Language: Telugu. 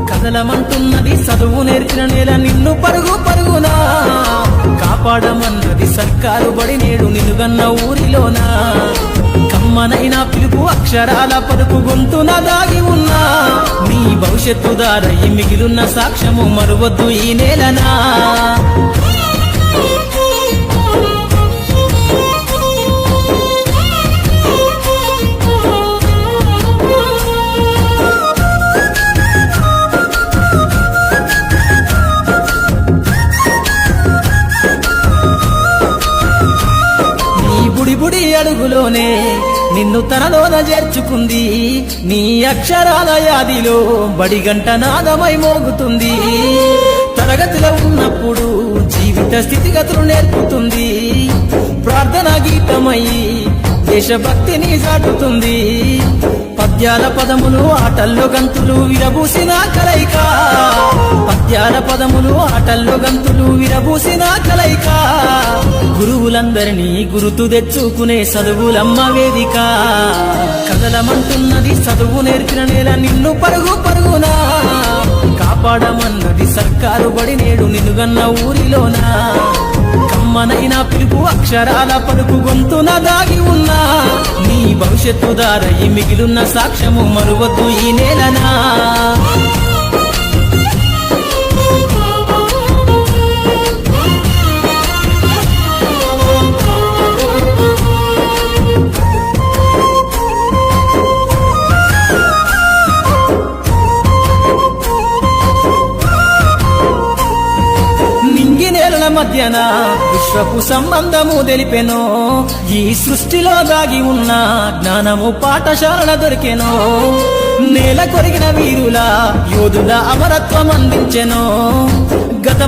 కదలమంటున్నది చదువు నేర్చిన నేల నిన్ను పరుగు పరుగునా కాపాడమన్నది సర్కారు బడి నేడు నిలుగన్న ఊరిలోనా కమ్మనైన పిలుపు అక్షరాల పలుకు గొంతున దాగి ఉన్నా నీ భవిష్యత్తు దారయి మిగిలున్న సాక్ష్యము మరువద్దు ఈ నేలనా బుడి అడుగులోనే నిన్ను తనలోన చేర్చుకుంది నీ అక్షరాల యాదిలో బడిగంట నాదమై మోగుతుంది తరగతిలో ఉన్నప్పుడు జీవిత స్థితిగతులు నేర్పుతుంది ప్రార్థన గీతమై దేశభక్తిని చాటుతుంది పద్యాల పదములు ఆటల్లో గంతులు విరబూసిన కలయిక పద్యాల పదములు ఆటల్లో గంతులు విరబూసిన కలయిక గురువులందరినీ గురుతు తెచ్చుకునే చదువులమ్మ వేదిక కదలమంటున్నది చదువు నేర్చిన నేల నిన్ను పరుగు పరుగునా కాపాడమన్నది సర్కారు బడి నేడు నిలుగన్న ఊరిలోనా కమ్మనైన పిలుపు అక్షరాల పలుకు గొంతున దాగి ఉన్నా నీ భవిష్యత్తు దారయి మిగిలున్న సాక్ష్యము మరువద్దు ఈ నేలనా మధ్యన విశ్వపు సంబంధము తెలిపెనో ఈ సృష్టిలో దాగి ఉన్న జ్ఞానము పాఠశాల దొరికెనో నేల కొరిగిన వీరుల యోధుల అమరత్వం అందించెనో గత